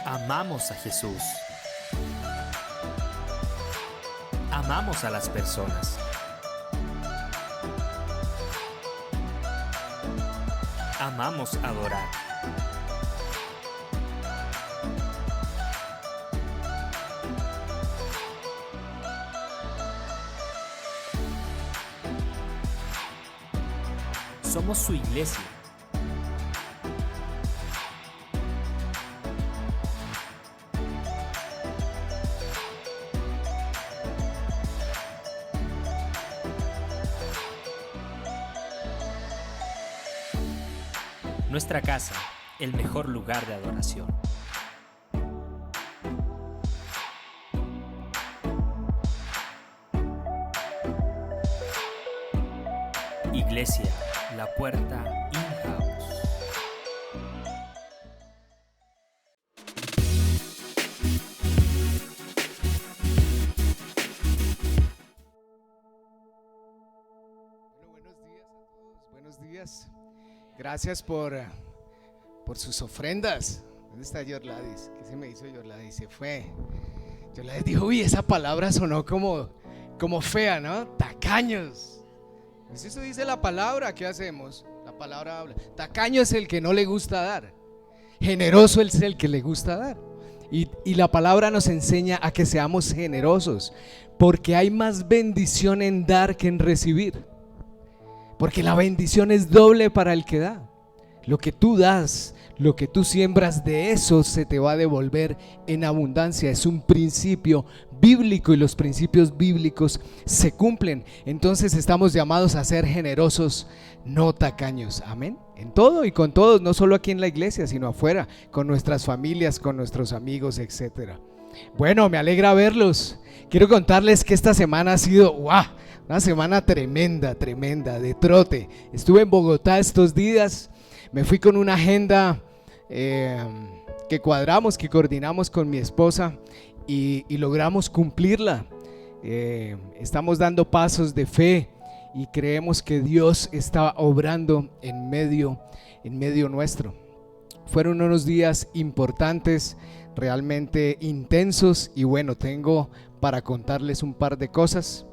Amamos a Jesús. Amamos a las personas. Amamos adorar. Somos su iglesia. Nuestra casa, el mejor lugar de adoración. Iglesia, la puerta in-house. Bueno, buenos días a todos, buenos días. Gracias por sus ofrendas. ¿Dónde está Yorladis? ¿Qué se me hizo Yorladis? Se fue. Yorladis dijo, uy, esa palabra sonó como fea, ¿no? Tacaños. Pues eso dice la palabra, ¿qué hacemos? La palabra habla. Tacaño es el que no le gusta dar. Generoso es el que le gusta dar. Y la palabra nos enseña a que seamos generosos, porque hay más bendición en dar que en recibir. Porque la bendición es doble para el que da. Lo que tú das, lo que tú siembras, de eso se te va a devolver en abundancia. Es un principio bíblico y los principios bíblicos se cumplen. Entonces estamos llamados a ser generosos, no tacaños. Amén. En todo y con todos, no solo aquí en la iglesia, sino afuera, con nuestras familias, con nuestros amigos, etcétera. Bueno, me alegra verlos. Quiero contarles que esta semana ha sido una semana tremenda de trote. Estuve en Bogotá estos días. Me fui con una agenda que cuadramos, que coordinamos con mi esposa y logramos cumplirla. Estamos dando pasos de fe y creemos que Dios está obrando en medio nuestro. Fueron unos días importantes, realmente intensos, y bueno, tengo para contarles un par de cosas.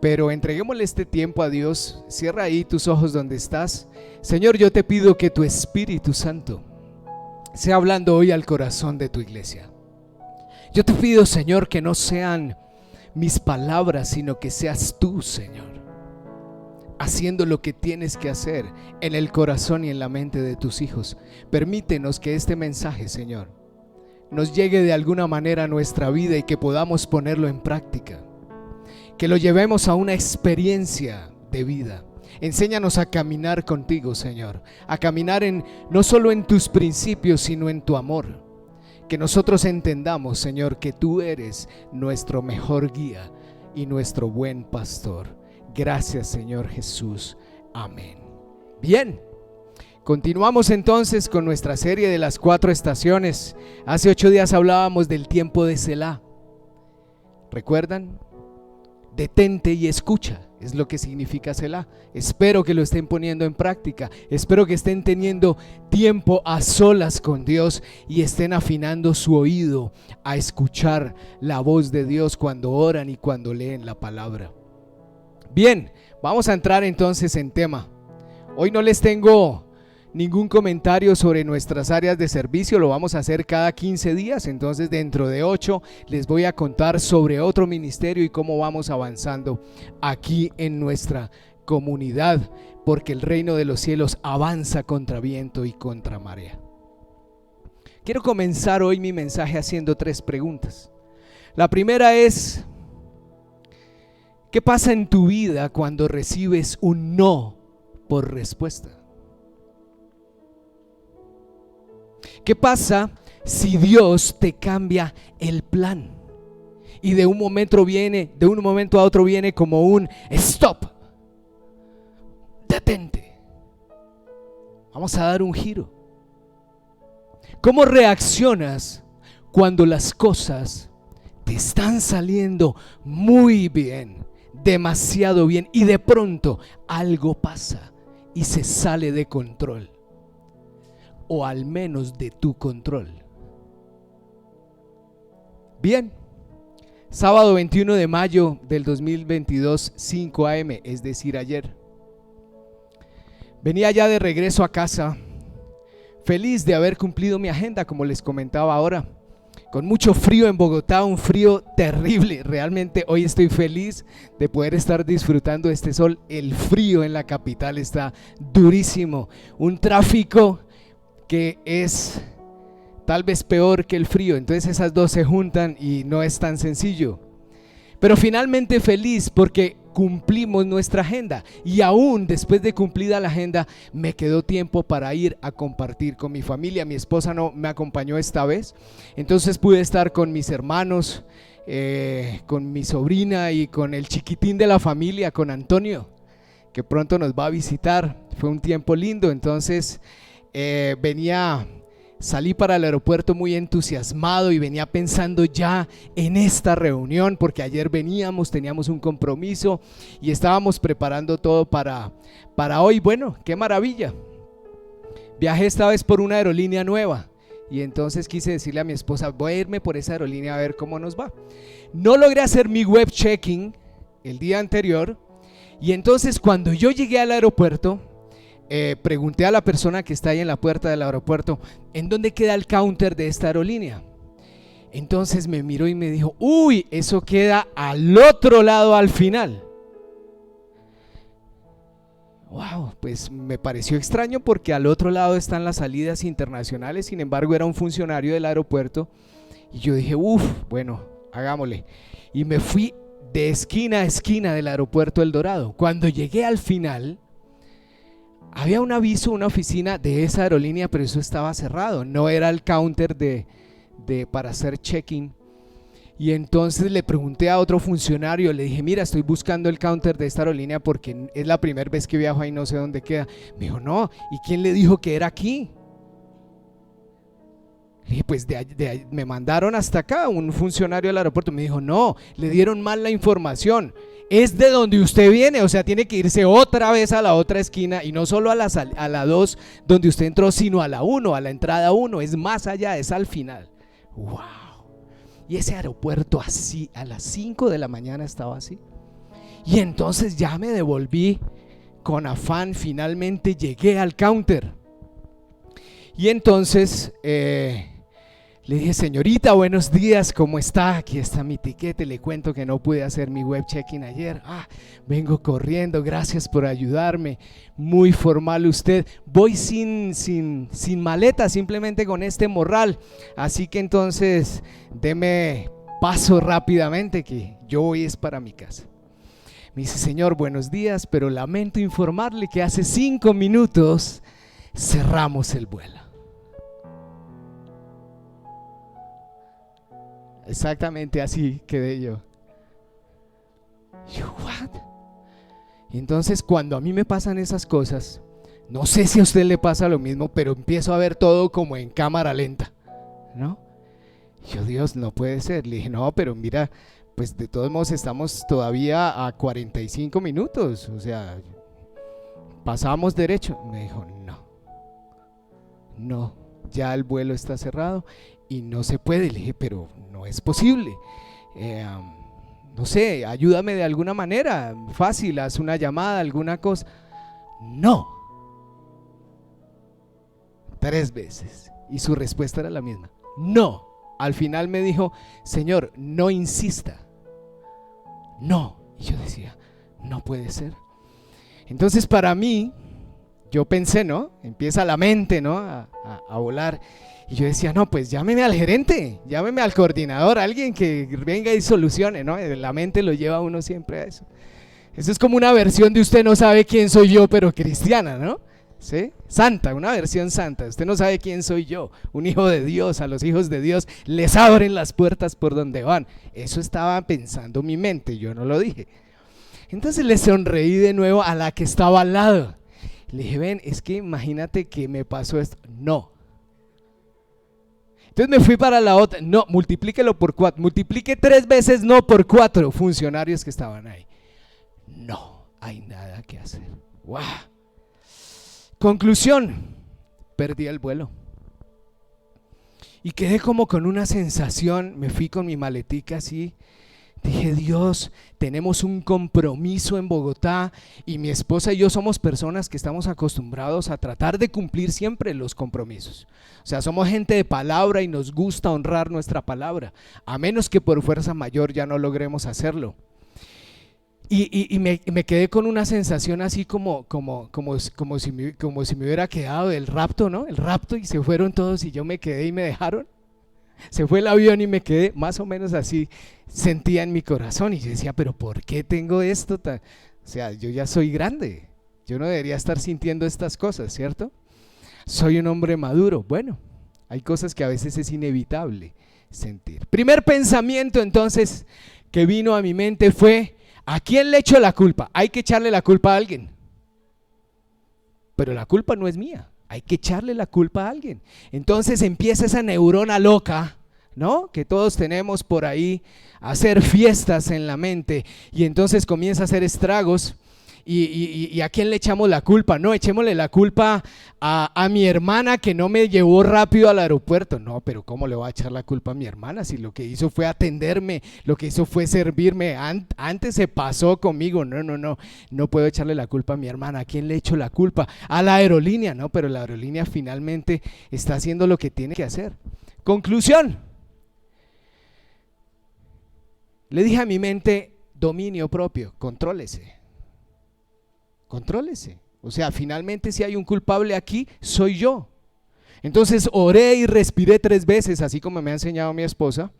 Pero entreguémosle este tiempo a Dios. Cierra ahí tus ojos donde estás. Señor, yo te pido que tu Espíritu Santo sea hablando hoy al corazón de tu iglesia. Yo te pido, Señor, que no sean mis palabras, sino que seas tú, Señor, haciendo lo que tienes que hacer en el corazón y en la mente de tus hijos. Permítenos que este mensaje, Señor, nos llegue de alguna manera a nuestra vida y que podamos ponerlo en práctica. Que lo llevemos a una experiencia de vida. Enséñanos a caminar contigo, Señor, a caminar no solo en tus principios, sino en tu amor. Que nosotros entendamos, Señor, que tú eres nuestro mejor guía y nuestro buen pastor. Gracias, Señor Jesús. Amén. Bien, continuamos entonces con nuestra serie de las 4 estaciones. Hace 8 días hablábamos del tiempo de Selah. ¿Recuerdan? Detente y escucha, es lo que significa Selah. Espero que lo estén poniendo en práctica. Espero que estén teniendo tiempo a solas con Dios y estén afinando su oído a escuchar la voz de Dios cuando oran y cuando leen la palabra. Bien, vamos a entrar entonces en tema. Hoy no les tengo ningún comentario sobre nuestras áreas de servicio. Lo vamos a hacer cada 15 días. Entonces dentro de 8 les voy a contar sobre otro ministerio y cómo vamos avanzando aquí en nuestra comunidad, porque el reino de los cielos avanza contra viento y contra marea. Quiero comenzar hoy mi mensaje haciendo 3 preguntas. La primera es: ¿qué pasa en tu vida cuando recibes un no por respuesta? ¿Qué pasa si Dios te cambia el plan y de un momento a otro viene como un stop? Detente. Vamos a dar un giro. ¿Cómo reaccionas cuando las cosas te están saliendo muy bien, demasiado bien, y de pronto algo pasa y se sale de control? O al menos de tu control. Bien, sábado 21 de mayo del 2022, 5 a.m., es decir, ayer. Venía ya de regreso a casa, feliz de haber cumplido mi agenda, como les comentaba ahora. Con mucho frío en Bogotá, un frío terrible. Realmente hoy estoy feliz de poder estar disfrutando de este sol. El frío en la capital está durísimo. Un tráfico que es tal vez peor que el frío. Entonces esas dos se juntan y no es tan sencillo. Pero finalmente feliz porque cumplimos nuestra agenda, y aún después de cumplida la agenda me quedó tiempo para ir a compartir con mi familia. Mi esposa no me acompañó esta vez, entonces pude estar con mis hermanos, con mi sobrina y con el chiquitín de la familia, con Antonio, que pronto nos va a visitar. Fue un tiempo lindo. Entonces salí para el aeropuerto muy entusiasmado y venía pensando ya en esta reunión, porque ayer teníamos un compromiso y estábamos preparando todo para hoy. Bueno, qué maravilla. Viajé esta vez por una aerolínea nueva y entonces quise decirle a mi esposa: voy a irme por esa aerolínea a ver cómo nos va. No logré hacer mi web checking el día anterior, y entonces cuando yo llegué al aeropuerto, pregunté a la persona que está ahí en la puerta del aeropuerto: ¿en dónde queda el counter de esta aerolínea? Entonces me miró y me dijo: uy, eso queda al otro lado, al final. Wow, pues me pareció extraño porque al otro lado están las salidas internacionales. Sin embargo, era un funcionario del aeropuerto y yo dije: bueno, hagámosle. Y me fui de esquina a esquina del aeropuerto El Dorado. Cuando llegué al final, había un aviso, una oficina de esa aerolínea, pero eso estaba cerrado, no era el counter para hacer check-in. Y entonces le pregunté a otro funcionario, le dije: mira, estoy buscando el counter de esta aerolínea porque es la primera vez que viajo ahí, no sé dónde queda. Me dijo: no, ¿y quién le dijo que era aquí? Le dije: pues me mandaron hasta acá, un funcionario del aeropuerto. Me dijo: no, le dieron mal la información. Es de donde usted viene, o sea, tiene que irse otra vez a la otra esquina, y no solo a la 2 donde usted entró, sino a la 1, a la entrada 1, es más allá, es al final. ¡Wow! Y ese aeropuerto así, a las 5 de la mañana estaba así. Y entonces ya me devolví con afán, finalmente llegué al counter. Y entonces le dije: señorita, buenos días, ¿cómo está? Aquí está mi tiquete. Le cuento que no pude hacer mi web check-in ayer. Vengo corriendo, gracias por ayudarme. Muy formal usted. Voy sin maleta, simplemente con este morral. Así que entonces deme paso rápidamente, que yo voy es para mi casa. Me dice: señor, buenos días, pero lamento informarle que hace 5 minutos cerramos el vuelo. Exactamente así quedé yo. ¿What? Y entonces cuando a mí me pasan esas cosas, no sé si a usted le pasa lo mismo, pero empiezo a ver todo como en cámara lenta, ¿no? Yo: Dios, no puede ser. Le dije: no, pero mira, pues de todos modos estamos todavía a 45 minutos, o sea, pasamos derecho. Me dijo: no, ya el vuelo está cerrado y no se puede. Le dije: pero no es posible, no sé, ayúdame de alguna manera, fácil, haz una llamada, alguna cosa. No, 3 veces, y su respuesta era la misma: no. Al final me dijo: señor, no insista, no. Y yo decía: no puede ser. Entonces para mí, yo pensé, ¿no? Empieza la mente, ¿no? a volar. Y yo decía: no, pues llámeme al gerente, llámeme al coordinador, alguien que venga y solucione, ¿no? La mente lo lleva a uno siempre a eso. Eso es como una versión de Usted no sabe quién soy yo, pero cristiana, ¿no? ¿Sí? Santa, una versión santa. Usted no sabe quién soy yo, un hijo de Dios. A los hijos de Dios les abren las puertas por donde van. Eso estaba pensando mi mente, yo no lo dije. Entonces le sonreí de nuevo a la que estaba al lado. Le dije: ven, es que imagínate que me pasó esto. No. Entonces me fui para la otra. No, multiplíquelo por 4. Multiplique 3 veces no por 4. Funcionarios que estaban ahí. No hay nada que hacer. ¡Wow! Conclusión: perdí el vuelo. Y quedé como con una sensación, me fui con mi maletica así. Dije, Dios, tenemos un compromiso en Bogotá y mi esposa y yo somos personas que estamos acostumbrados a tratar de cumplir siempre los compromisos. O sea, somos gente de palabra y nos gusta honrar nuestra palabra, a menos que por fuerza mayor ya no logremos hacerlo. Y me quedé con una sensación así como si me hubiera quedado del rapto, ¿no? El rapto, y se fueron todos y yo me quedé y me dejaron. Se fue el avión y me quedé, más o menos así sentía en mi corazón, y yo decía, pero ¿por qué tengo esto? O sea, yo ya soy grande, yo no debería estar sintiendo estas cosas, ¿cierto? Soy un hombre maduro. Bueno, hay cosas que a veces es inevitable sentir. Primer pensamiento entonces que vino a mi mente fue: ¿a quién le echo la culpa? Hay que echarle la culpa a alguien, pero la culpa no es mía. Hay que echarle la culpa a alguien. Entonces empieza esa neurona loca, ¿no?, que todos tenemos por ahí, a hacer fiestas en la mente, y entonces comienza a hacer estragos. ¿Y a quién le echamos la culpa? No, echémosle la culpa a mi hermana que no me llevó rápido al aeropuerto. No, pero ¿cómo le voy a echar la culpa a mi hermana si lo que hizo fue atenderme, lo que hizo fue servirme? Antes se pasó conmigo. No puedo echarle la culpa a mi hermana. ¿A quién le echo la culpa? A la aerolínea. No, pero la aerolínea finalmente está haciendo lo que tiene que hacer. Conclusión. Le dije a mi mente: dominio propio, contrólese. O sea, finalmente si hay un culpable aquí, soy yo. Entonces oré y respiré 3 veces, así como me ha enseñado mi esposa,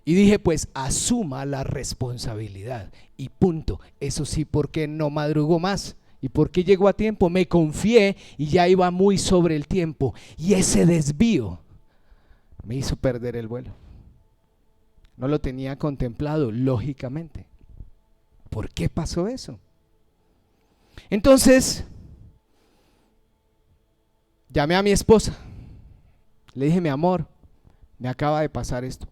y dije, pues asuma la responsabilidad y punto. Eso sí, porque no madrugó más y porque llegó a tiempo. Me confié y ya iba muy sobre el tiempo, y ese desvío me hizo perder el vuelo. No lo tenía contemplado, lógicamente. ¿Por qué pasó eso? Entonces llamé a mi esposa, le dije: mi amor, me acaba de pasar esto.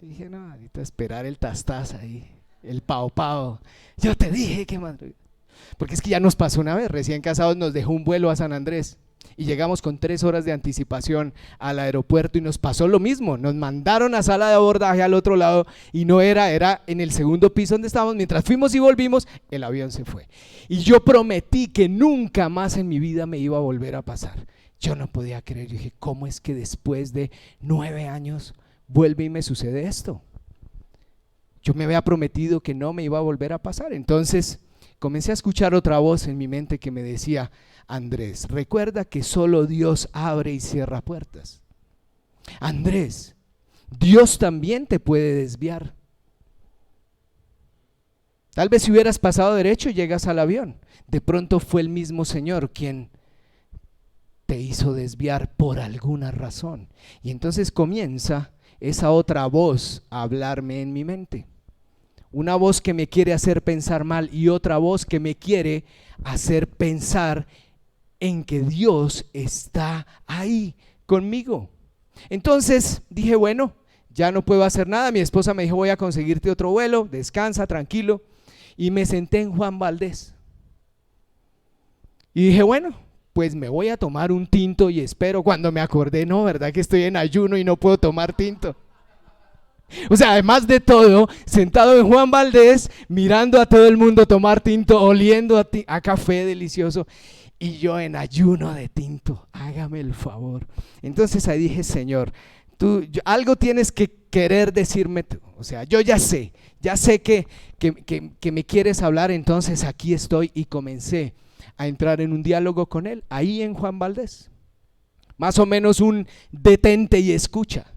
Le dije: no, ahorita esperar el tastaza ahí, el pao. Yo te dije que madre. Porque es que ya nos pasó una vez, recién casados nos dejó un vuelo a San Andrés y llegamos con 3 horas de anticipación al aeropuerto, y nos pasó lo mismo. Nos mandaron a sala de abordaje al otro lado y no era en el segundo piso donde estábamos. Mientras fuimos y volvimos, el avión se fue. Y yo prometí que nunca más en mi vida me iba a volver a pasar. Yo no podía creer. Yo dije: ¿cómo es que después de 9 años vuelve y me sucede esto? Yo me había prometido que no me iba a volver a pasar. Entonces comencé a escuchar otra voz en mi mente que me decía: Andrés, recuerda que solo Dios abre y cierra puertas. Andrés, Dios también te puede desviar. Tal vez si hubieras pasado derecho llegas al avión. De pronto fue el mismo Señor quien te hizo desviar por alguna razón. Y entonces comienza esa otra voz a hablarme en mi mente. Una voz que me quiere hacer pensar mal y otra voz que me quiere hacer pensar en que Dios está ahí conmigo. Entonces dije: bueno, ya no puedo hacer nada. Mi esposa me dijo: voy a conseguirte otro vuelo, descansa, tranquilo. Y me senté en Juan Valdez y dije: bueno, pues me voy a tomar un tinto y espero. Cuando me acordé, no, verdad que estoy en ayuno y no puedo tomar tinto. O sea, además de todo, sentado en Juan Valdez, mirando a todo el mundo tomar tinto, oliendo a café delicioso, y yo en ayuno de tinto. Hágame el favor. Entonces ahí dije: Señor, algo tienes que querer decirme tú. O sea, yo ya sé que me quieres hablar. Entonces aquí estoy, y comencé a entrar en un diálogo con él, ahí en Juan Valdez. Más o menos un detente y escucha.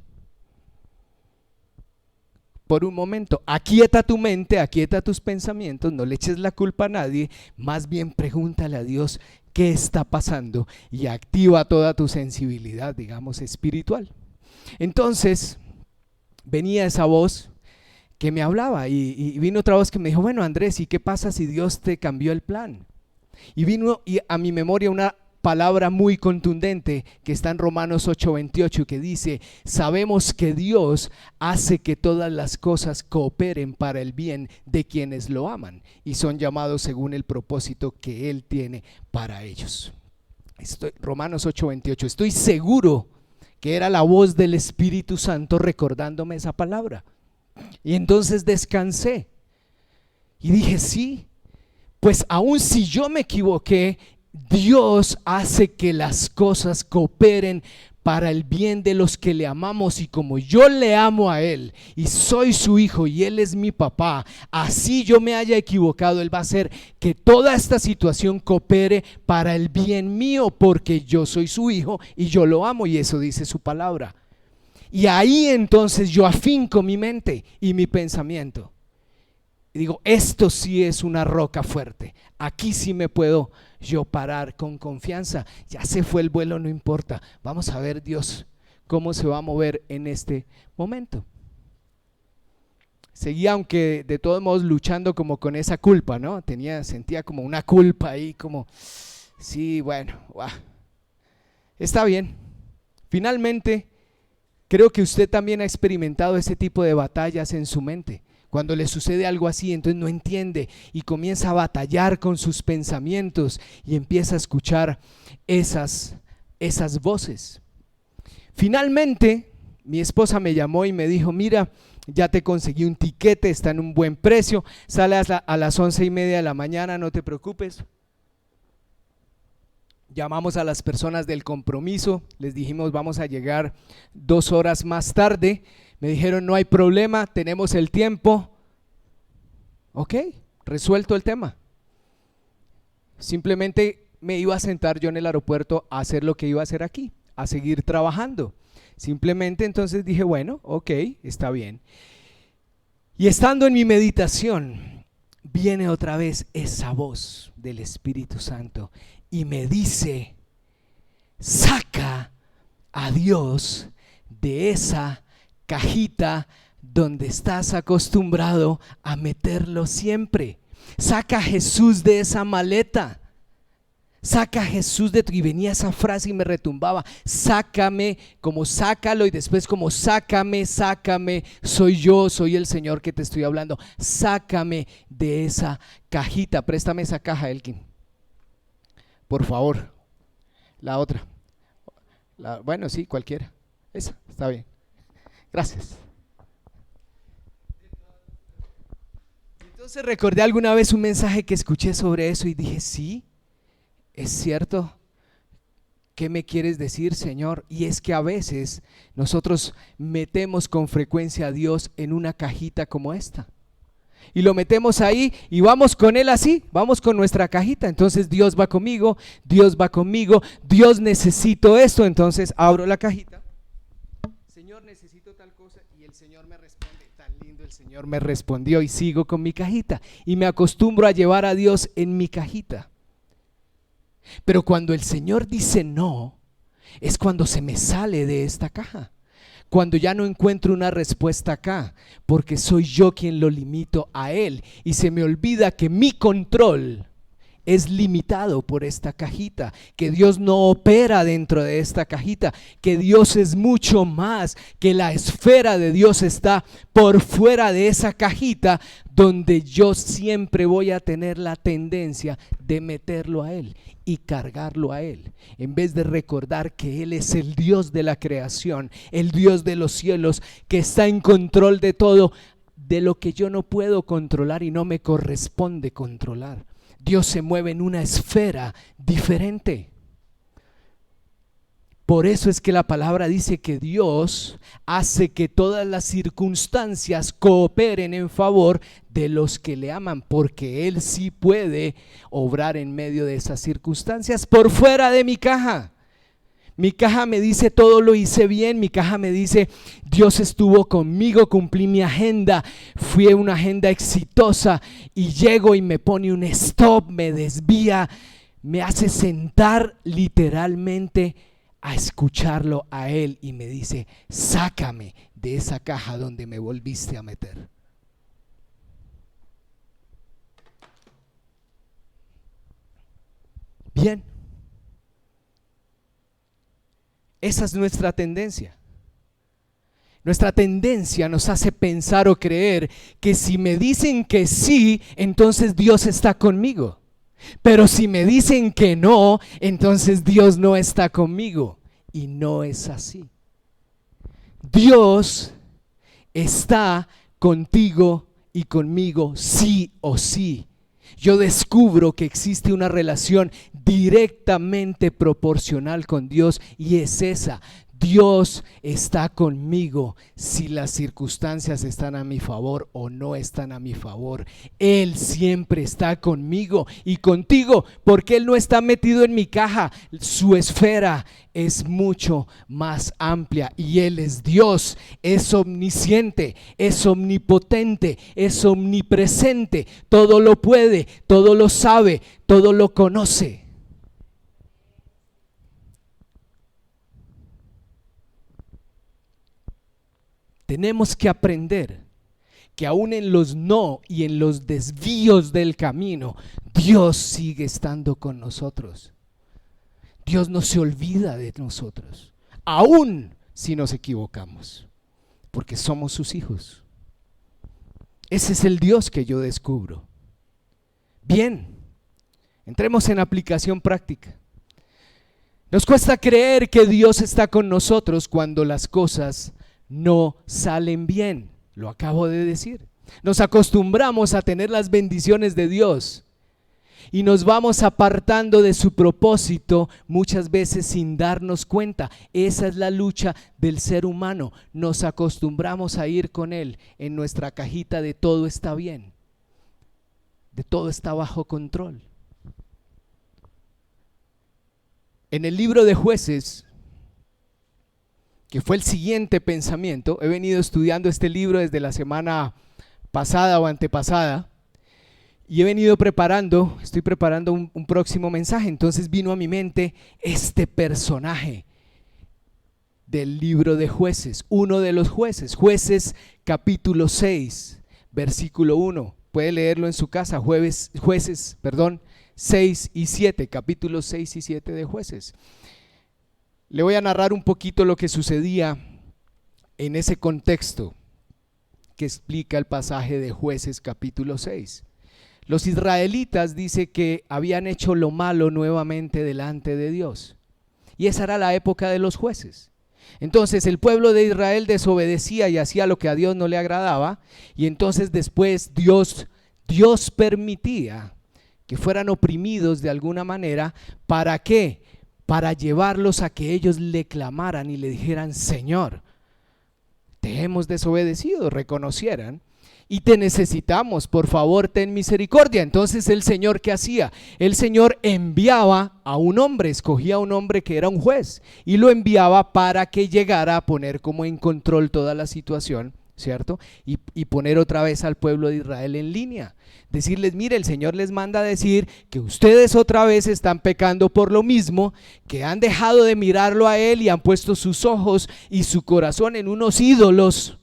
Por un momento, aquieta tu mente, aquieta tus pensamientos, no le eches la culpa a nadie, más bien pregúntale a Dios qué está pasando y activa toda tu sensibilidad, digamos, espiritual. Entonces venía esa voz que me hablaba, y vino otra voz que me dijo: bueno, Andrés, ¿y qué pasa si Dios te cambió el plan? Y vino a mi memoria una palabra muy contundente que está en Romanos 8:28, que dice: sabemos que Dios hace que todas las cosas cooperen para el bien de quienes lo aman y son llamados según el propósito que Él tiene para ellos. Romanos 8:28. Estoy seguro que era la voz del Espíritu Santo recordándome esa palabra. Y entonces descansé y dije, sí, pues aun si yo me equivoqué, Dios hace que las cosas cooperen para el bien de los que le amamos, y como yo le amo a Él y soy su hijo y Él es mi papá, así yo me haya equivocado, Él va a hacer que toda esta situación coopere para el bien mío, porque yo soy su hijo y yo lo amo, y eso dice su palabra. Y ahí entonces yo afinco mi mente y mi pensamiento y digo, esto sí es una roca fuerte, aquí sí me puedo yo parar con confianza. Ya se fue el vuelo, no importa, vamos a ver Dios cómo se va a mover en este momento. Seguía, aunque de todos modos, luchando como con esa culpa, ¿no? Sentía como una culpa ahí, como, sí, bueno, está bien. Finalmente, creo que usted también ha experimentado ese tipo de batallas en su mente. Cuando le sucede algo así, entonces no entiende y comienza a batallar con sus pensamientos y empieza a escuchar esas voces. Finalmente, mi esposa me llamó y me dijo, mira, ya te conseguí un tiquete, está en un buen precio, sale a las 11:30 de la mañana, no te preocupes. Llamamos a las personas del compromiso, les dijimos vamos a llegar 2 horas más tarde. Me dijeron no hay problema, tenemos el tiempo. Ok, resuelto el tema. Simplemente me iba a sentar yo en el aeropuerto a hacer lo que iba a hacer aquí, a seguir trabajando. Simplemente entonces dije bueno, ok, está bien. Y estando en mi meditación, viene otra vez esa voz del Espíritu Santo y me dice, saca a Dios de esa cajita donde estás acostumbrado a meterlo siempre. Saca a Jesús de esa maleta. Saca a Jesús de tu, y venía esa frase y me retumbaba, sácame, como sácalo, y después como sácame, soy yo, soy el Señor que te estoy hablando, sácame de esa cajita. Préstame esa caja, Elkin, por favor. La otra, bueno, sí, cualquiera, esa, está bien, gracias. Entonces recordé alguna vez un mensaje que escuché sobre eso y dije, sí, es cierto. ¿Qué me quieres decir, Señor? Y es que a veces nosotros metemos con frecuencia a Dios en una cajita como esta y lo metemos ahí y vamos con Él así, vamos con nuestra cajita. Entonces Dios va conmigo, Dios va conmigo, Dios necesito esto, entonces abro la cajita, Señor necesito tal cosa, y el Señor me responde, tan lindo el Señor me respondió, y sigo con mi cajita y me acostumbro a llevar a Dios en mi cajita. Pero cuando el Señor dice no, es cuando se me sale de esta caja, cuando ya no encuentro una respuesta acá, porque soy yo quien lo limito a Él y se me olvida que mi control es limitado por esta cajita, que Dios no opera dentro de esta cajita, que Dios es mucho más, que la esfera de Dios está por fuera de esa cajita, donde yo siempre voy a tener la tendencia de meterlo a Él y cargarlo a Él, en vez de recordar que Él es el Dios de la creación, el Dios de los cielos, que está en control de todo, de lo que yo no puedo controlar y no me corresponde controlar. Dios se mueve en una esfera diferente. Por eso es que la palabra dice que Dios hace que todas las circunstancias cooperen en favor de los que le aman, porque Él sí puede obrar en medio de esas circunstancias por fuera de mi caja. Mi caja me dice todo lo hice bien, mi caja me dice Dios estuvo conmigo, cumplí mi agenda, fui una agenda exitosa, y llego y me pone un stop, me desvía, me hace sentar literalmente a escucharlo a Él y me dice sácame de esa caja donde me volviste a meter. Bien. Esa es nuestra tendencia. Nuestra tendencia nos hace pensar o creer que si me dicen que sí, entonces Dios está conmigo. Pero si me dicen que no, entonces Dios no está conmigo. Y no es así. Dios está contigo y conmigo sí o sí. Yo descubro que existe una relación directamente proporcional con Dios y es esa: Dios está conmigo si las circunstancias están a mi favor o no están a mi favor. Él siempre está conmigo y contigo porque Él no está metido en mi caja. Su esfera es mucho más amplia y Él es Dios, es omnisciente, es omnipotente, es omnipresente. Todo lo puede, todo lo sabe, todo lo conoce. Tenemos que aprender que aún en los no y en los desvíos del camino, Dios sigue estando con nosotros. Dios no se olvida de nosotros, aún si nos equivocamos, porque somos sus hijos. Ese es el Dios que yo descubro. Bien, entremos en aplicación práctica. Nos cuesta creer que Dios está con nosotros cuando las cosas no salen bien. Lo acabo de decir. Nos acostumbramos a tener las bendiciones de Dios y nos vamos apartando de su propósito muchas veces sin darnos cuenta. Esa es la lucha del ser humano. Nos acostumbramos a ir con Él en nuestra cajita de todo está bien, de todo está bajo control. En el libro de Jueces, que fue el siguiente pensamiento, he venido estudiando este libro desde la semana pasada o antepasada y estoy preparando un próximo mensaje. Entonces vino a mi mente este personaje del libro de Jueces, uno de los jueces, Jueces capítulo 6, versículo 1. Puede leerlo en su casa, Jueces 6 y 7, capítulos 6 y 7 de Jueces. Le voy a narrar un poquito lo que sucedía en ese contexto que explica el pasaje de Jueces capítulo 6. Los israelitas dice que habían hecho lo malo nuevamente delante de Dios, y esa era la época de los jueces. Entonces el pueblo de Israel desobedecía y hacía lo que a Dios no le agradaba, y entonces después Dios permitía que fueran oprimidos de alguna manera. ¿Para qué? Para llevarlos a que ellos le clamaran y le dijeran: Señor, te hemos desobedecido, reconocieran, y te necesitamos, por favor ten misericordia. Entonces el Señor, ¿qué hacía? El Señor enviaba a un hombre, escogía a un hombre que era un juez y lo enviaba para que llegara a poner como en control toda la situación, ¿cierto? Y poner otra vez al pueblo de Israel en línea. Decirles: mire, el Señor les manda a decir que ustedes otra vez están pecando por lo mismo, que han dejado de mirarlo a Él y han puesto sus ojos y su corazón en unos ídolos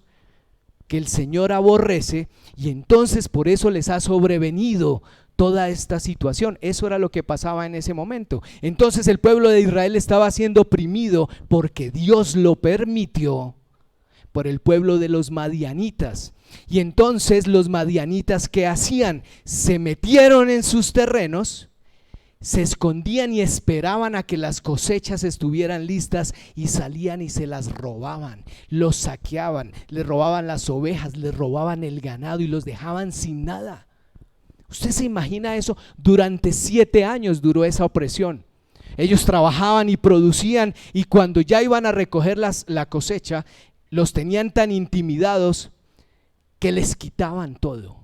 que el Señor aborrece, y entonces por eso les ha sobrevenido toda esta situación. Eso era lo que pasaba en ese momento. Entonces el pueblo de Israel estaba siendo oprimido porque Dios lo permitió por el pueblo de los madianitas. Y entonces los madianitas, ¿qué hacían? Se metieron en sus terrenos, se escondían y esperaban a que las cosechas estuvieran listas y salían y se las robaban, los saqueaban, les robaban las ovejas, les robaban el ganado y los dejaban sin nada. ¿Usted se imagina eso? Durante 7 años duró esa opresión. Ellos trabajaban y producían, y cuando ya iban a recoger la cosecha, los tenían tan intimidados que les quitaban todo.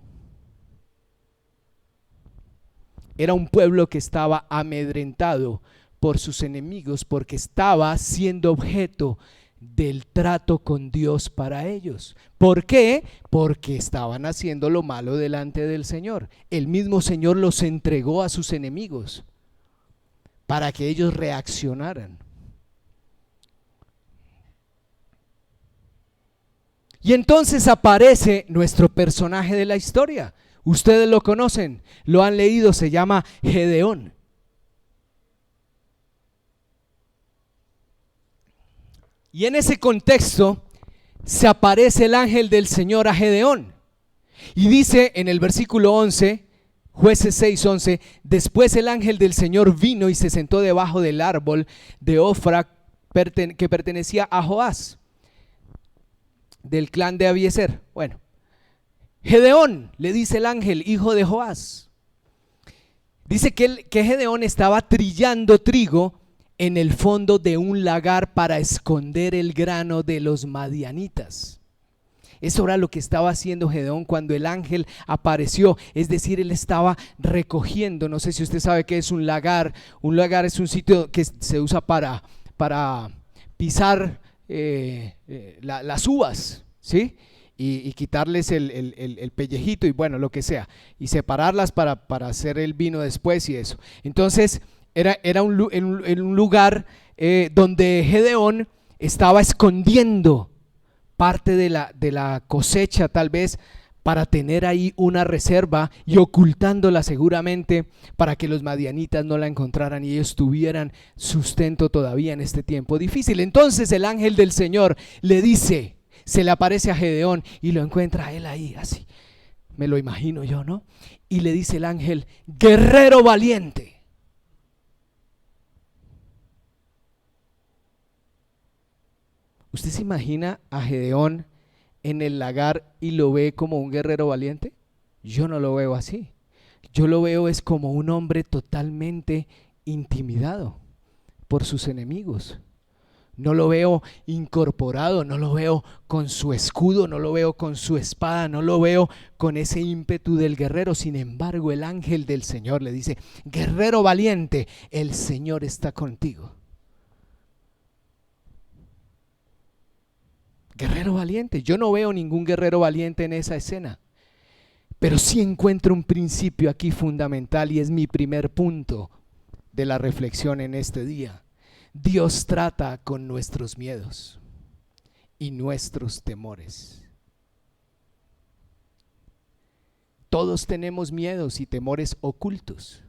Era un pueblo que estaba amedrentado por sus enemigos porque estaba siendo objeto del trato con Dios para ellos. ¿Por qué? Porque estaban haciendo lo malo delante del Señor. El mismo Señor los entregó a sus enemigos para que ellos reaccionaran. Y entonces aparece nuestro personaje de la historia. Ustedes lo conocen, lo han leído, se llama Gedeón. Y en ese contexto se aparece el ángel del Señor a Gedeón. Y dice en el versículo 11, Jueces 6:11, después el ángel del Señor vino y se sentó debajo del árbol de Ofra que pertenecía a Joás. del clan de Abiezer. Bueno, Gedeón, le dice el ángel, hijo de Joás. Dice que Gedeón estaba trillando trigo en el fondo de un lagar para esconder el grano de los madianitas. Eso era lo que estaba haciendo Gedeón cuando el ángel apareció, es decir, él estaba recogiendo. No sé si usted sabe qué es un lagar. Un lagar es un sitio que se usa para pisar las uvas, ¿sí? Y quitarles el pellejito y bueno, lo que sea, y separarlas para hacer el vino después y eso. Entonces era un lugar donde Gedeón estaba escondiendo parte de la cosecha, tal vez para tener ahí una reserva y ocultándola seguramente para que los madianitas no la encontraran y ellos tuvieran sustento todavía en este tiempo difícil. Entonces el ángel del Señor le dice, se le aparece a Gedeón y lo encuentra a él ahí así, me lo imagino yo, ¿no? Y le dice el ángel, guerrero valiente. ¿Usted se imagina a Gedeón en el lagar y lo ve como un guerrero valiente? Yo no lo veo así. Yo lo veo es como un hombre totalmente intimidado por sus enemigos. No lo veo incorporado, no lo veo con su escudo, no lo veo con su espada, no lo veo con ese ímpetu del guerrero. Sin embargo, el ángel del Señor le dice, guerrero valiente, el Señor está contigo. Guerrero valiente, yo no veo ningún guerrero valiente en esa escena, pero sí encuentro un principio aquí fundamental y es mi primer punto de la reflexión en este día. Dios trata con nuestros miedos y nuestros temores. Todos tenemos miedos y temores ocultos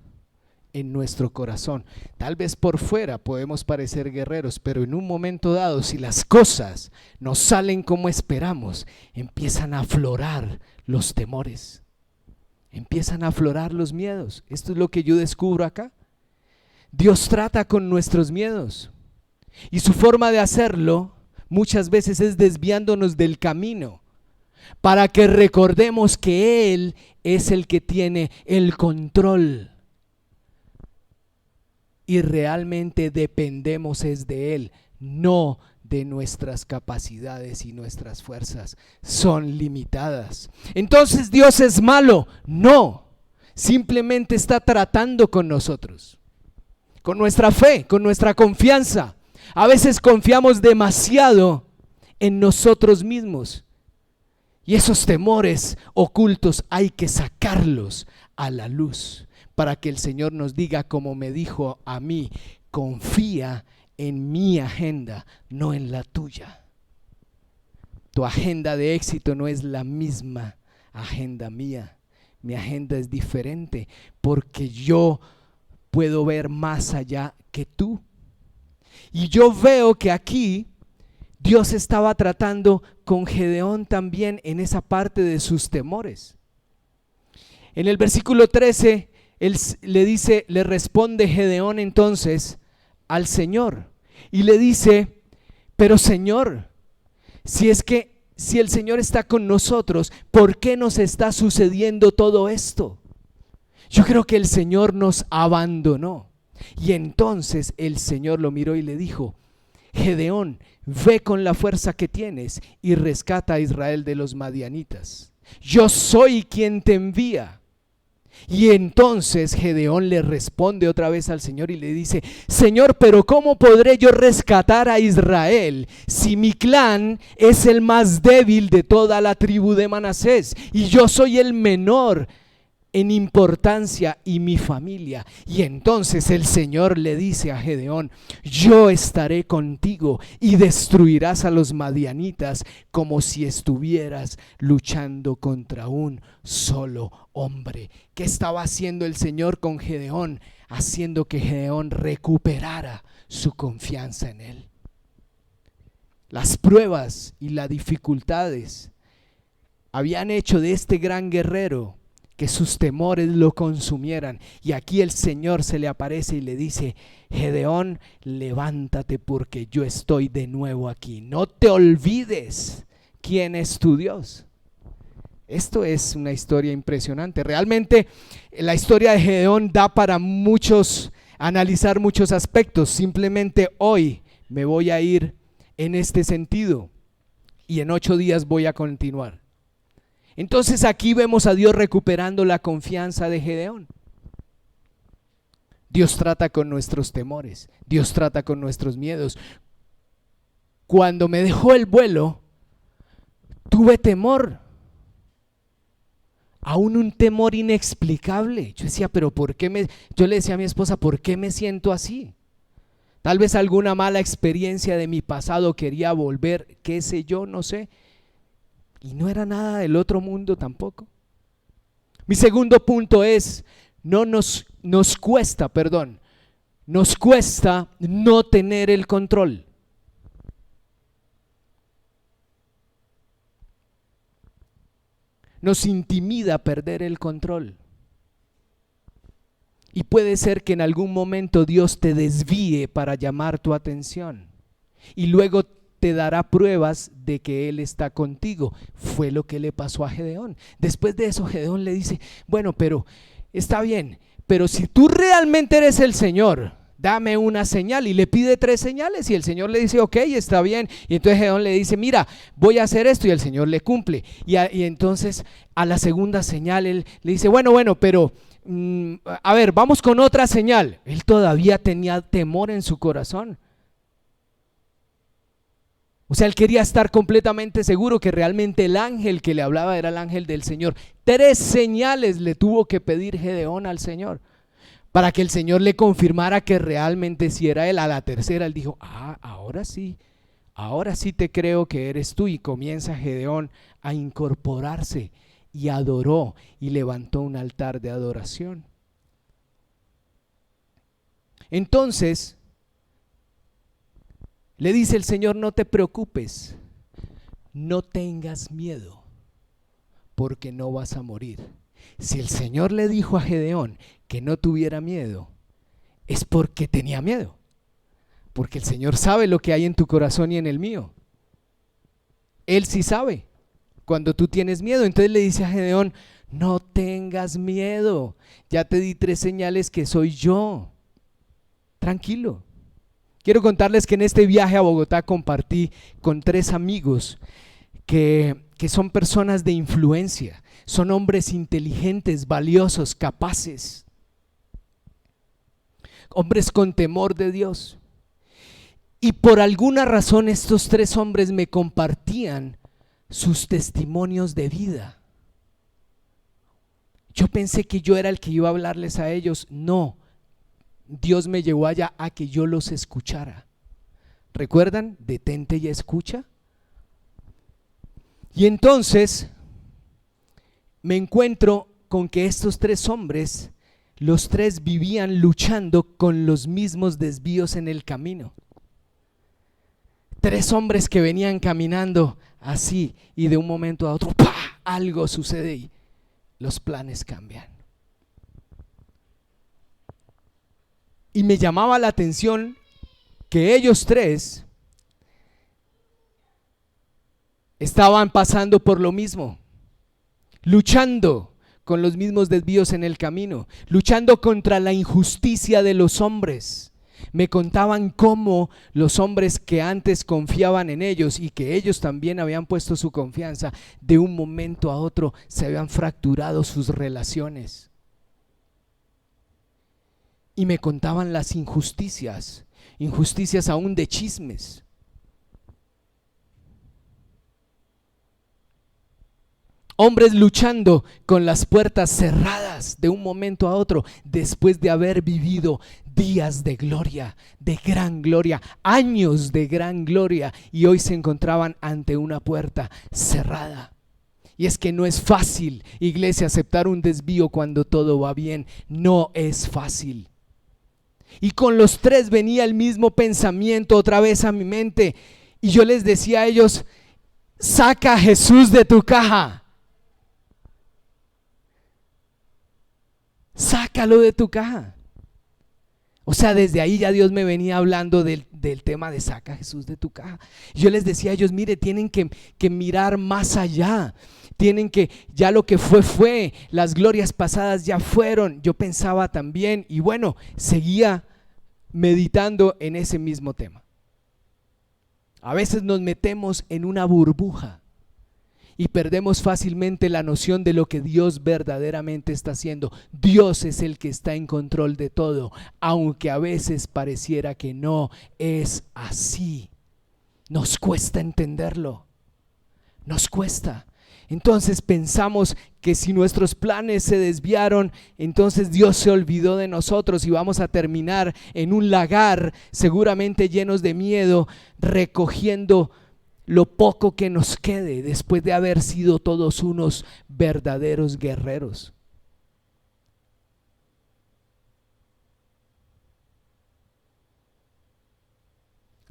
en nuestro corazón. Tal vez por fuera podemos parecer guerreros, pero en un momento dado, si las cosas no salen como esperamos, empiezan a aflorar los temores, empiezan a aflorar los miedos. Esto es lo que yo descubro acá. Dios trata con nuestros miedos y su forma de hacerlo muchas veces es desviándonos del camino para que recordemos que Él es el que tiene el control y realmente dependemos es de Él, no de nuestras capacidades y nuestras fuerzas. Son limitadas. Entonces, ¿Dios es malo? No, simplemente está tratando con nosotros, con nuestra fe, con nuestra confianza. A veces confiamos demasiado en nosotros mismos y esos temores ocultos hay que sacarlos a la luz para que el Señor nos diga, como me dijo a mí, confía en mi agenda, no en la tuya. Tu agenda de éxito no es la misma agenda mía. Mi agenda es diferente porque yo puedo ver más allá que tú. Y yo veo que aquí Dios estaba tratando con Gedeón también en esa parte de sus temores. En el versículo 13, él le responde Gedeón entonces al Señor y le dice, pero Señor, si el Señor está con nosotros, ¿por qué nos está sucediendo todo esto? Yo creo que el Señor nos abandonó. Y entonces el Señor lo miró y le dijo, Gedeón, ve con la fuerza que tienes y rescata a Israel de los madianitas. Yo soy quien te envía. Y entonces Gedeón le responde otra vez al Señor y le dice, Señor, pero ¿cómo podré yo rescatar a Israel si mi clan es el más débil de toda la tribu de Manasés y yo soy el menor en importancia y mi familia? Y entonces el Señor le dice a Gedeón, yo estaré contigo y destruirás a los madianitas como si estuvieras luchando contra un solo hombre. ¿Qué estaba haciendo el Señor con Gedeón? Haciendo que Gedeón recuperara su confianza en Él. Las pruebas y las dificultades habían hecho de este gran guerrero que sus temores lo consumieran. Y aquí el Señor se le aparece y le dice, Gedeón, levántate porque yo estoy de nuevo aquí. No te olvides ¿quién es tu Dios? Esto es una historia impresionante. Realmente la historia de Gedeón da para analizar muchos aspectos. Simplemente hoy me voy a ir en este sentido y en 8 días voy a continuar. Entonces aquí vemos a Dios recuperando la confianza de Gedeón. Dios trata con nuestros temores, Dios trata con nuestros miedos. Cuando me dejó el vuelo, tuve temor, aún un temor inexplicable. Yo decía, pero yo le decía a mi esposa, ¿por qué me siento así? Tal vez alguna mala experiencia de mi pasado quería volver, qué sé yo, no sé. Y no era nada del otro mundo tampoco. Mi segundo punto es, nos cuesta no tener el control. Nos intimida perder el control. Y puede ser que en algún momento Dios te desvíe para llamar tu atención. Y luego te dará pruebas de que Él está contigo. Fue lo que le pasó a Gedeón. Después de eso Gedeón le dice, bueno, pero está bien, pero si tú realmente eres el Señor, dame una señal. Y le pide 3 señales y el Señor le dice, ok, está bien. Y entonces Gedeón le dice, mira, voy a hacer esto, y el Señor le cumple. Y entonces a la segunda señal él le dice, bueno, pero a ver, vamos con otra señal. Él todavía tenía temor en su corazón. O sea, él quería estar completamente seguro que realmente el ángel que le hablaba era el ángel del Señor. 3 señales le tuvo que pedir Gedeón al Señor para que el Señor le confirmara que realmente sí era él. A la tercera él dijo, ahora sí te creo que eres tú. Y comienza Gedeón a incorporarse y adoró y levantó un altar de adoración. Entonces le dice el Señor, no te preocupes, no tengas miedo, porque no vas a morir. Si el Señor le dijo a Gedeón que no tuviera miedo, es porque tenía miedo, porque el Señor sabe lo que hay en tu corazón y en el mío. Él sí sabe cuando tú tienes miedo. Entonces le dice a Gedeón, no tengas miedo, ya te di 3 señales que soy yo, tranquilo. Quiero contarles que en este viaje a Bogotá compartí con 3 amigos que son personas de influencia, son hombres inteligentes, valiosos, capaces, hombres con temor de Dios. Y por alguna razón estos 3 hombres me compartían sus testimonios de vida. Yo pensé que yo era el que iba a hablarles a ellos. No, Dios me llevó allá a que yo los escuchara. ¿Recuerdan? Detente y escucha. Y entonces me encuentro con que estos 3 hombres, los 3 vivían luchando con los mismos desvíos en el camino. 3 hombres que venían caminando así y de un momento a otro ¡pah!, algo sucede y los planes cambian. Y me llamaba la atención que ellos 3 estaban pasando por lo mismo, luchando con los mismos desvíos en el camino, luchando contra la injusticia de los hombres. Me contaban cómo los hombres que antes confiaban en ellos y que ellos también habían puesto su confianza, de un momento a otro se habían fracturado sus relaciones. Y me contaban las injusticias aún de chismes. Hombres luchando con las puertas cerradas de un momento a otro, después de haber vivido días de gloria, de gran gloria, años de gran gloria, y hoy se encontraban ante una puerta cerrada. Y es que no es fácil, iglesia, aceptar un desvío cuando todo va bien. No es fácil. Y con los 3 venía el mismo pensamiento otra vez a mi mente. Y yo les decía a ellos, saca a Jesús de tu caja. Sácalo de tu caja. O sea, desde ahí ya Dios me venía hablando de del tema de saca a Jesús de tu caja. Yo les decía a ellos, mire, tienen que mirar más allá. Tienen que, ya lo que fue, las glorias pasadas ya fueron. Yo pensaba también, y bueno, seguía meditando en ese mismo tema. A veces nos metemos en una burbuja y perdemos fácilmente la noción de lo que Dios verdaderamente está haciendo. Dios es el que está en control de todo, aunque a veces pareciera que no es así. Nos cuesta entenderlo, nos cuesta. Entonces pensamos que si nuestros planes se desviaron, entonces Dios se olvidó de nosotros y vamos a terminar en un lagar seguramente llenos de miedo, recogiendo lo poco que nos quede después de haber sido todos unos verdaderos guerreros.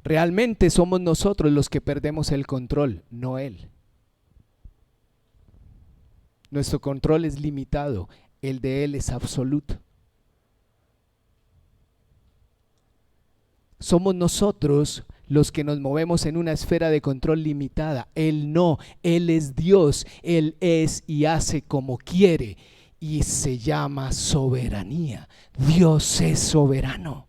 Realmente somos nosotros los que perdemos el control, no Él. Nuestro control es limitado, el de Él es absoluto. Somos nosotros los que nos movemos en una esfera de control limitada. Él no, Él es Dios, Él es y hace como quiere y se llama soberanía. Dios es soberano.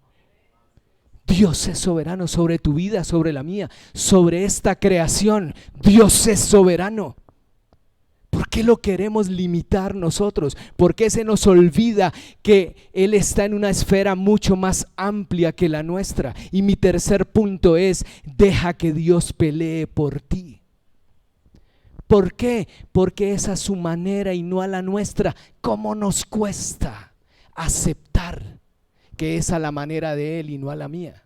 Dios es soberano sobre tu vida, sobre la mía, sobre esta creación. Dios es soberano. ¿Por qué lo queremos limitar nosotros? ¿Por qué se nos olvida que Él está en una esfera mucho más amplia que la nuestra? Y mi tercer punto es, deja que Dios pelee por ti. ¿Por qué? Porque es a su manera y no a la nuestra. ¿Cómo nos cuesta aceptar que es a la manera de Él y no a la mía?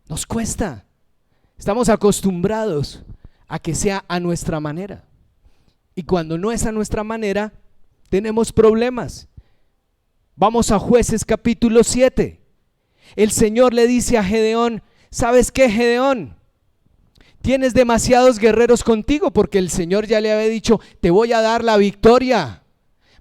Nos cuesta. Estamos acostumbrados a que sea a nuestra manera. Y cuando no es a nuestra manera, tenemos problemas. Vamos a Jueces capítulo 7. El Señor le dice a Gedeón, ¿sabes qué, Gedeón? Tienes demasiados guerreros contigo, porque el Señor ya le había dicho, te voy a dar la victoria.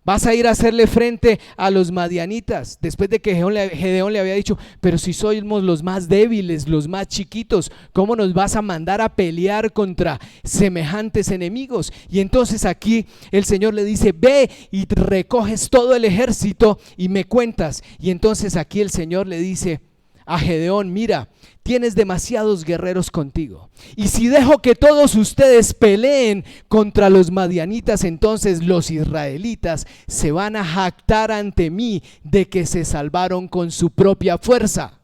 Vas a ir a hacerle frente a los madianitas. Después de que Gedeón le había dicho, pero si somos los más débiles, los más chiquitos, ¿cómo nos vas a mandar a pelear contra semejantes enemigos? Y entonces aquí el Señor le dice, ve y recoges todo el ejército y me cuentas. Y entonces aquí el Señor le dice a Gedeón, mira, tienes demasiados guerreros contigo, y si dejo que todos ustedes peleen contra los madianitas, entonces los israelitas se van a jactar ante mí de que se salvaron con su propia fuerza.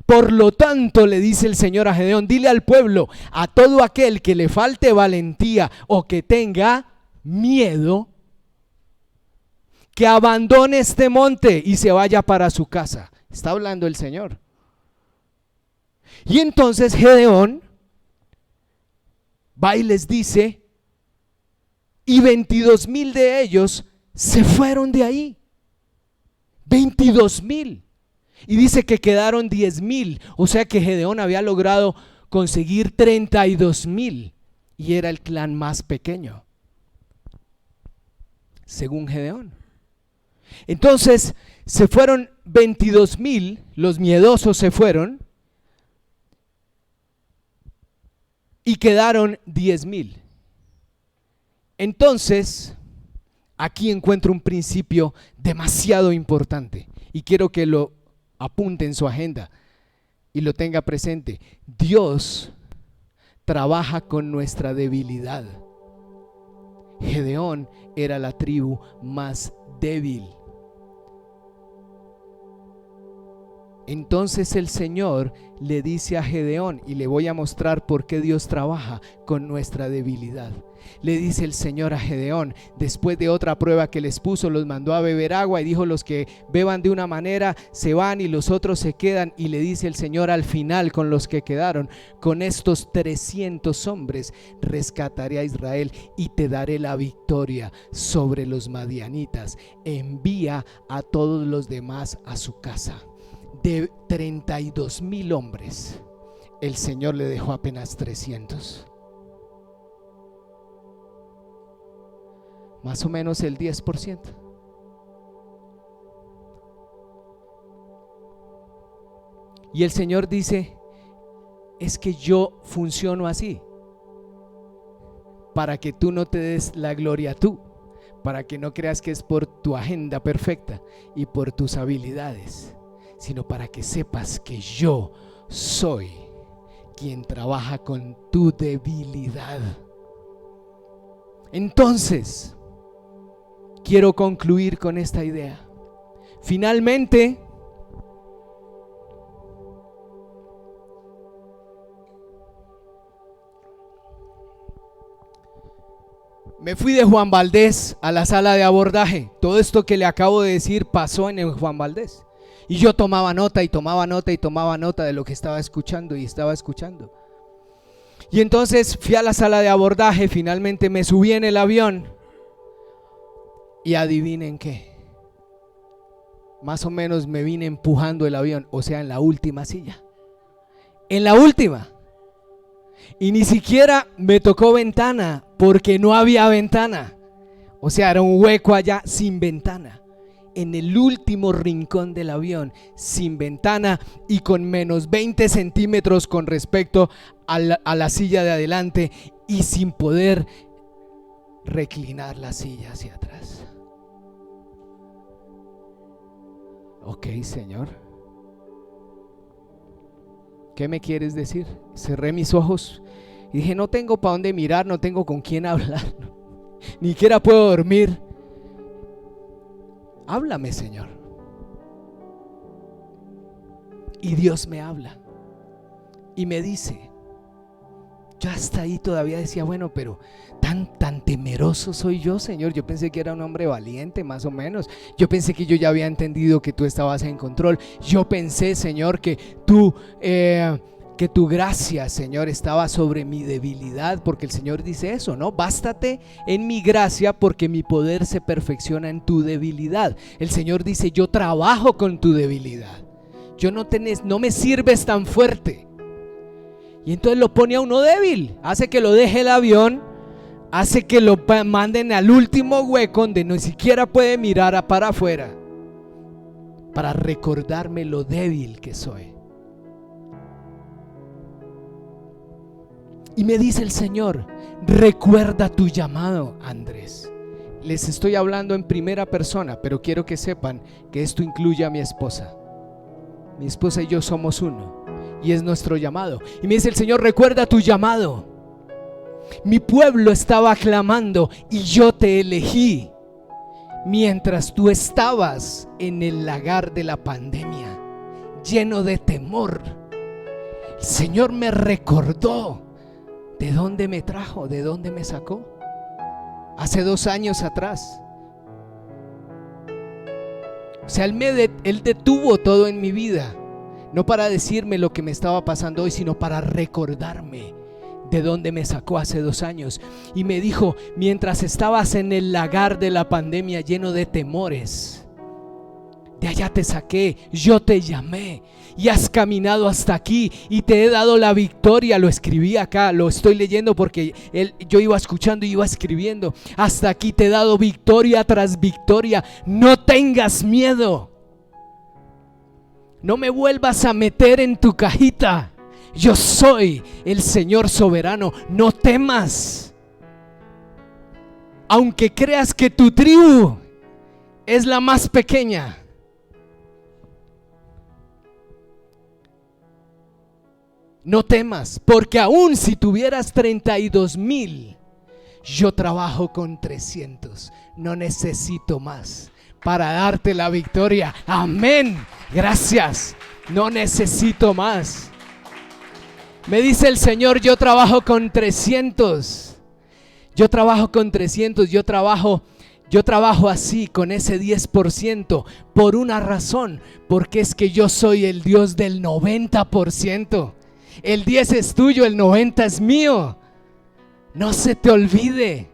Por lo tanto, le dice el Señor a Gedeón, dile al pueblo, a todo aquel que le falte valentía o que tenga miedo, que abandone este monte y se vaya para su casa. Está hablando el Señor. Y entonces Gedeón va y les dice, y 22,000 de ellos se fueron de ahí. 22,000. Y dice que quedaron 10,000. O sea que Gedeón había logrado conseguir 32,000. Y era el clan más pequeño, según Gedeón. Entonces se fueron 22,000, los miedosos se fueron y quedaron 10,000. Entonces aquí encuentro un principio demasiado importante y quiero que lo apunte en su agenda y lo tenga presente. Dios trabaja con nuestra debilidad. Gedeón era la tribu más débil. Entonces el Señor le dice a Gedeón, y le voy a mostrar por qué Dios trabaja con nuestra debilidad. Le dice el Señor a Gedeón, después de otra prueba que les puso, los mandó a beber agua y dijo, los que beban de una manera se van y los otros se quedan. Y le dice el Señor al final con los que quedaron, con estos 300 hombres rescataré a Israel y te daré la victoria sobre los madianitas. Envía a todos los demás a su casa. De 32,000 hombres, el Señor le dejó apenas 300. Más o menos el 10%. Y el Señor dice, es que yo funciono así, para que tú no te des la gloria tú, para que no creas que es por tu agenda perfecta y por tus habilidades, sino para que sepas que yo soy quien trabaja con tu debilidad. Entonces, quiero concluir con esta idea. Finalmente, me fui de Juan Valdez a la sala de abordaje. Todo esto que le acabo de decir pasó en el Juan Valdez. Y yo tomaba nota y tomaba nota y tomaba nota de lo que estaba escuchando y estaba escuchando. Y entonces fui a la sala de abordaje, finalmente me subí en el avión. Y adivinen qué. Más o menos me vine empujando el avión, o sea, en la última silla. En la última. Y ni siquiera me tocó ventana, porque no había ventana. O sea, era un hueco allá sin ventana. En el último rincón del avión, sin ventana y con menos 20 centímetros con respecto a la silla de adelante y sin poder reclinar la silla hacia atrás. Ok, Señor, ¿qué me quieres decir? Cerré mis ojos y dije, no tengo para dónde mirar, no tengo con quién hablar, ni siquiera puedo dormir. Háblame, Señor. Y Dios me habla y me dice, yo hasta ahí todavía decía, bueno, pero tan temeroso soy yo, Señor. Yo pensé que era un hombre valiente, más o menos. Yo pensé que yo ya había entendido que tú estabas en control. Yo pensé, Señor, que tu gracia, Señor, estaba sobre mi debilidad, porque el Señor dice eso, ¿no? Bástate en mi gracia, porque mi poder se perfecciona en tu debilidad. El Señor dice, yo trabajo con tu debilidad. No me sirves tan fuerte. Y entonces lo pone a uno débil, hace que lo deje el avión, hace que lo manden al último hueco donde ni siquiera puede mirar para afuera, para recordarme lo débil que soy. Y me dice el Señor, recuerda tu llamado, Andrés. Les estoy hablando en primera persona, pero quiero que sepan que esto incluye a mi esposa. Mi esposa y yo somos uno, y es nuestro llamado. Y me dice el Señor, recuerda tu llamado. Mi pueblo estaba clamando y yo te elegí mientras tú estabas en el lagar de la pandemia, lleno de temor. El Señor me recordó de dónde me trajo, de dónde me sacó hace 2 años atrás. O sea, Él detuvo todo en mi vida, no para decirme lo que me estaba pasando hoy, sino para recordarme de dónde me sacó hace 2 años. Y me dijo, mientras estabas en el lagar de la pandemia lleno de temores, de allá te saqué, yo te llamé y has caminado hasta aquí y te he dado la victoria. Lo escribí acá, lo estoy leyendo porque yo iba escuchando y iba escribiendo. Hasta aquí te he dado victoria tras victoria. No tengas miedo. No me vuelvas a meter en tu cajita. Yo soy el Señor soberano. No temas. Aunque creas que tu tribu es la más pequeña, no temas, porque aún si tuvieras 32,000, yo trabajo con 300. No necesito más para darte la victoria. Amén. Gracias. No necesito más. Me dice el Señor, yo trabajo con 300. Yo trabajo con 300. Yo trabajo así, con ese 10%, por una razón, porque es que yo soy el Dios del 90%. El 10 es tuyo, el 90 es mío. No se te olvide.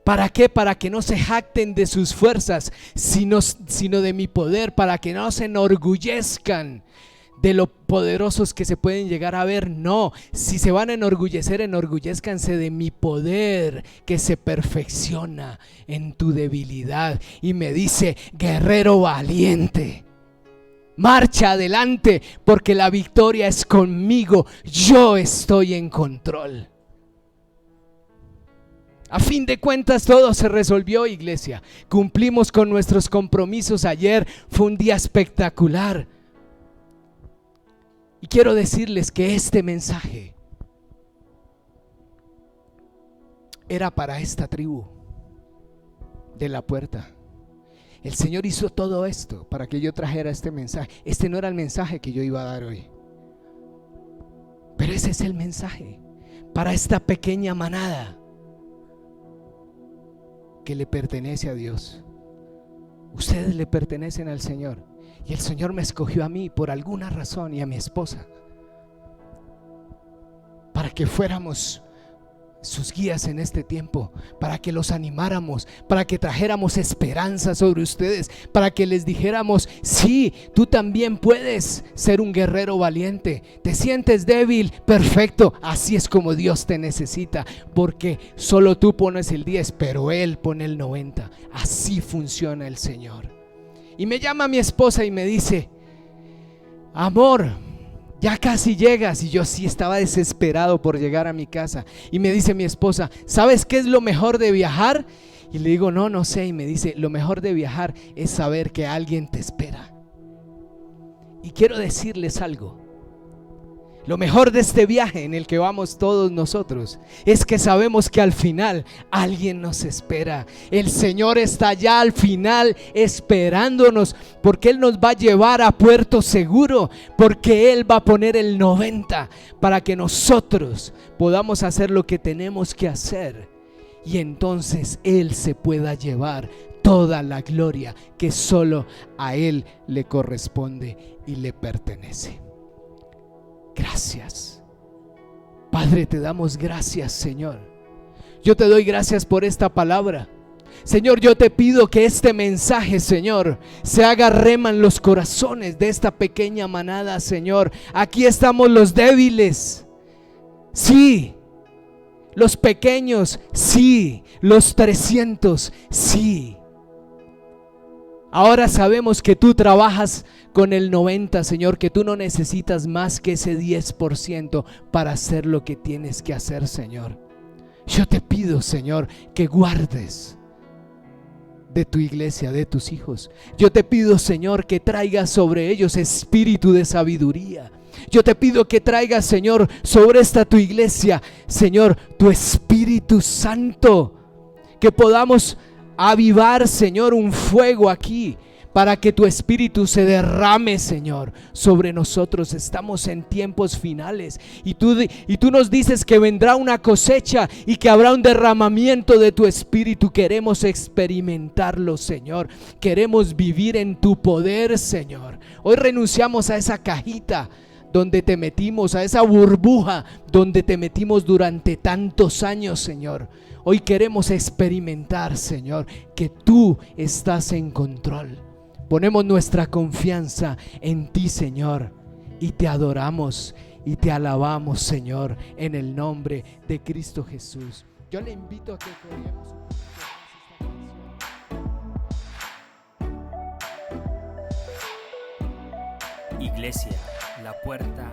¿Para qué? Para que no se jacten de sus fuerzas, sino de mi poder, para que no se enorgullezcan de lo poderosos que se pueden llegar a ver. No, si se van a enorgullecer, enorgullezcanse de mi poder que se perfecciona en tu debilidad. Y me dice: guerrero valiente, marcha adelante, porque la victoria es conmigo, yo estoy en control. A fin de cuentas todo se resolvió, iglesia. Cumplimos con nuestros compromisos ayer, fue un día espectacular. Y quiero decirles que este mensaje era para esta tribu de La Puerta. El Señor hizo todo esto para que yo trajera este mensaje. Este no era el mensaje que yo iba a dar hoy, pero ese es el mensaje para esta pequeña manada que le pertenece a Dios. Ustedes le pertenecen al Señor, y el Señor me escogió a mí por alguna razón y a mi esposa para que fuéramos sus guías en este tiempo, para que los animáramos, para que trajéramos esperanza sobre ustedes, para que les dijéramos: sí, tú también puedes ser un guerrero valiente. Te sientes débil, perfecto, así es como Dios te necesita, porque solo tú pones el 10, pero Él pone el 90. Así funciona el Señor. Y me llama mi esposa y me dice: amor, ya casi llegas. Y yo sí estaba desesperado por llegar a mi casa. Y me dice mi esposa: ¿sabes qué es lo mejor de viajar? Y le digo: no sé. Y me dice: lo mejor de viajar es saber que alguien te espera. Y quiero decirles algo: lo mejor de este viaje en el que vamos todos nosotros es que sabemos que al final alguien nos espera. El Señor está allá al final esperándonos, porque Él nos va a llevar a puerto seguro, porque Él va a poner el 90 para que nosotros podamos hacer lo que tenemos que hacer, y entonces Él se pueda llevar toda la gloria que solo a Él le corresponde y le pertenece. Gracias, Padre, te damos gracias, Señor. Yo te doy gracias por esta palabra. Señor, yo te pido que este mensaje, Señor, se haga rema en los corazones de esta pequeña manada, Señor. Aquí estamos los débiles, sí. Los pequeños, sí. Los 300, sí. Ahora sabemos que tú trabajas con el 90, Señor, que tú no necesitas más que ese 10% para hacer lo que tienes que hacer, Señor. Yo te pido, Señor, que guardes de tu iglesia, de tus hijos. Yo te pido, Señor, que traigas sobre ellos espíritu de sabiduría. Yo te pido que traigas, Señor, sobre esta tu iglesia, Señor, tu Espíritu Santo, que podamos avivar, Señor, un fuego aquí para que tu Espíritu se derrame, Señor, sobre nosotros. Estamos en tiempos finales y tú nos dices que vendrá una cosecha y que habrá un derramamiento de tu Espíritu. Queremos experimentarlo, Señor. Queremos vivir en tu poder, Señor. Hoy renunciamos a esa cajita donde te metimos, a esa burbuja donde te metimos durante tantos años, Señor. Hoy queremos experimentar, Señor, que tú estás en control. Ponemos nuestra confianza en ti, Señor, y te adoramos y te alabamos, Señor, en el nombre de Cristo Jesús. Yo le invito a que coreemos. Iglesia, La Puerta